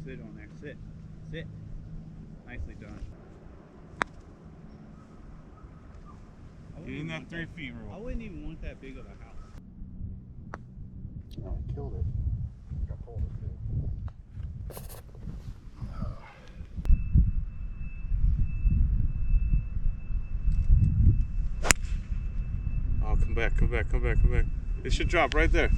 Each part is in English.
fit on there. Sit. Sit. Nicely done. Get in that 3 feet I rule. wouldn't even want that big of a house. Oh, I killed it. I pulled it too. Oh, come back, come back, come back, come back. It should drop right there.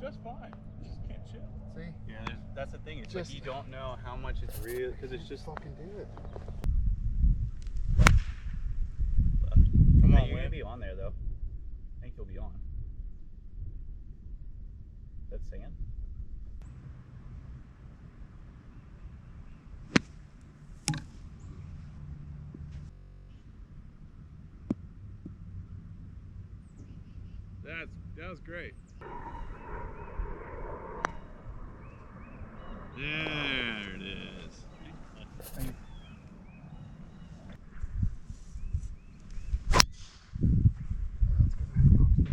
Just fine. Just can't chill. See? Yeah, that's the thing. It's Just- like you don't know how much it's real because it's just fucking do it. left. Come on, You're gonna Wayne. be on there though. I think you'll be on. That's sand. That was great. There it is.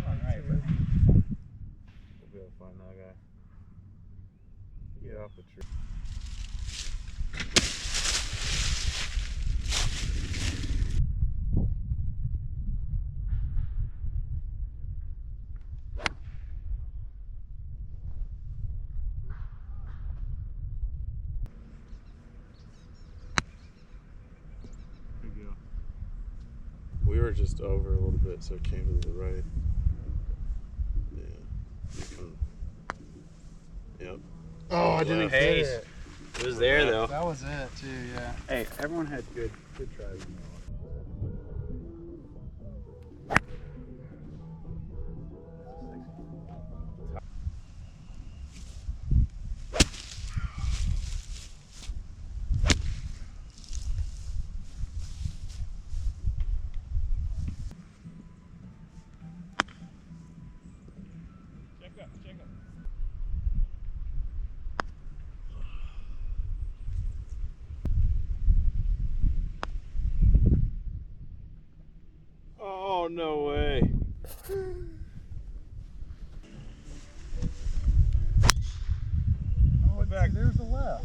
Alright, but We'll be able to find that guy. Get off the tree. There you go. We were just over a little bit, so it came to the right. Yeah. You can. Yep. Oh, I didn't Hey. get it. it was there though. That was it too, yeah. Hey, everyone had good tries. Check up, check up. Oh, no way. Oh, back. There's the left.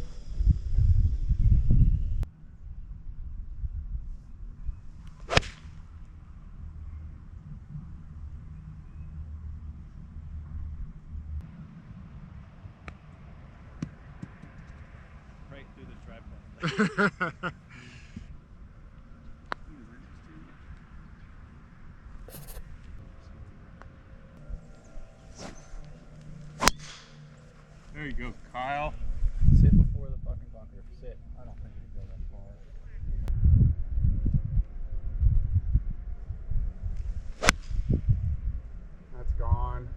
Right through the tripod. There you go, Kyle. Sit before the fucking bunker. Sit. I don't think it'd go that far. That's gone.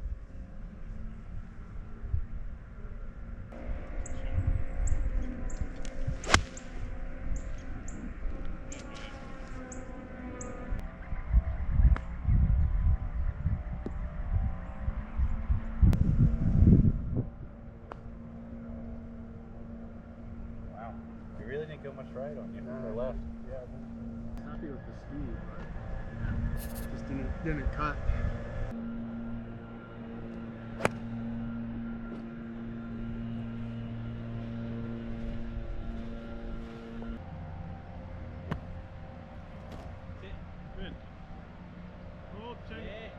Wow. You really didn't go much right on you. No. Or left. Yeah, I'm happy with the speed, but just didn't cut. Sit. Good. Hold, check. Yeah.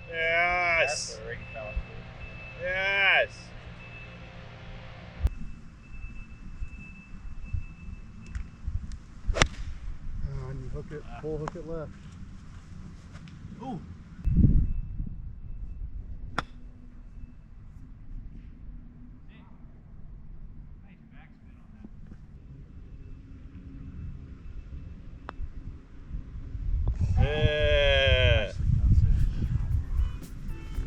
Yes. That's where Ricky fell. Yes. And you hook it, full hook it left. Ooh. Yeah.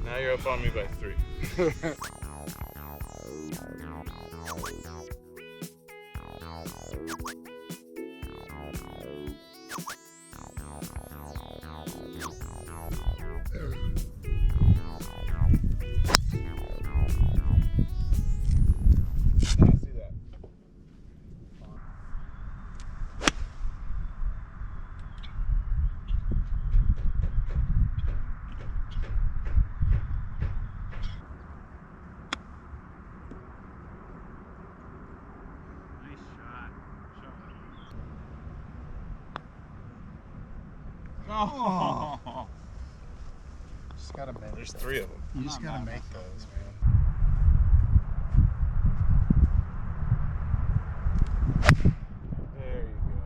Now you're up on me by 3. Oh. Just gotta make. There's 3 of them. You just gotta make those, man. There you go.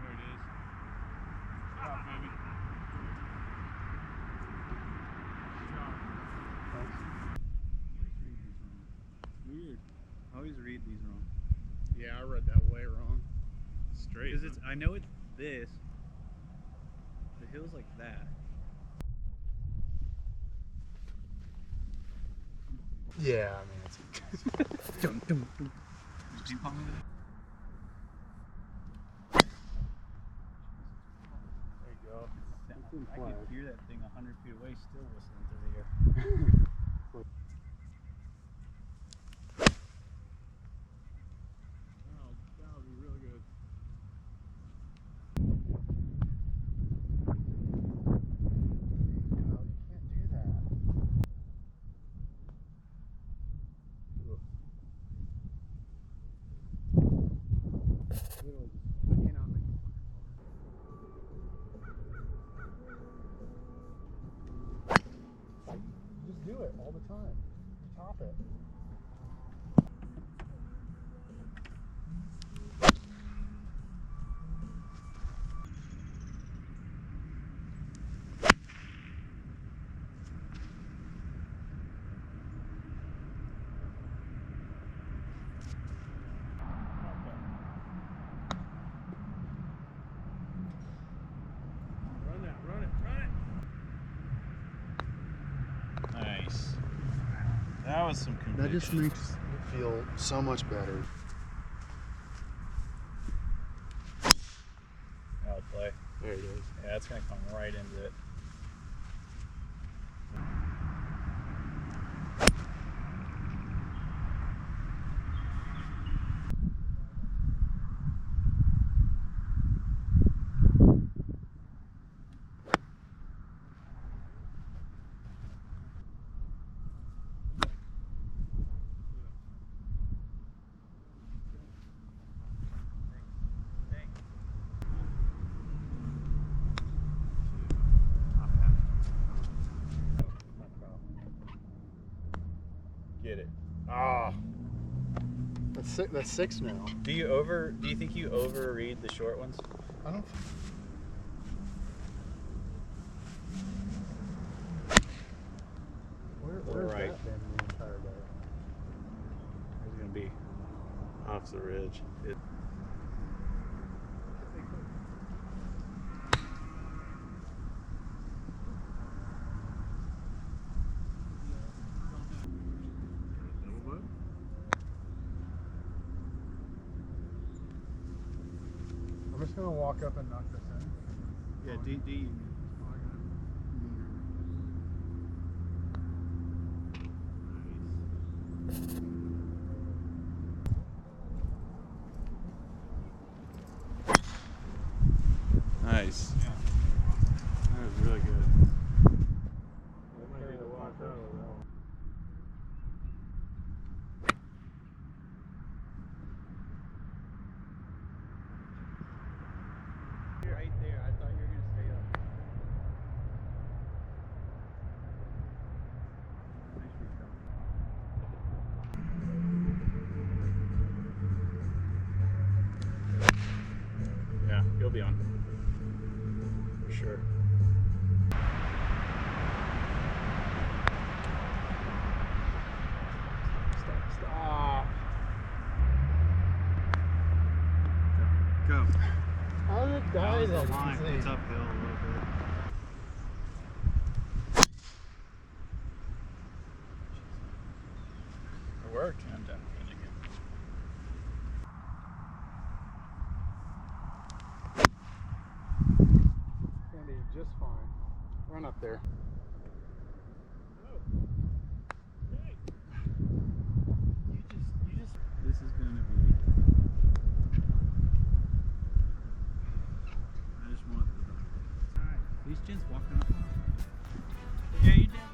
There it is. Stop, baby. Weird. I always read these wrong. Yeah, I read that way wrong. Straight. Because it's, I know it's this. The hill's like that. Yeah, I mean it's. Dum, dum, dum. Did you call me that? There you go. I could hear that thing 100 feet away still whistling through the air. Oh, that would be real good. Oh, you can't do that. I cannot make it. You just do it all the time. You top it. Nice. That was some conviction. That just makes it feel so much better. I'll play. There it is. Yeah, it's gonna come right into it. Get it. Ah. That's 6 now. Do you think you overread the short ones? I don't. Where's Right. that been the entire day? It's gonna be. Off the ridge. I'm just gonna walk up and knock this in. Yeah, D. Nice. Yeah. That was really good. Right there. I thought you were gonna stay up. Yeah, you'll be on. For sure. Stop. Go. How did it That die was the that line. easily? It's uphill a little bit. It worked. I'm done with it again. It's gonna be just fine. Run up there. You just. This is gonna be. These gents walking on the phone. Yeah, you did.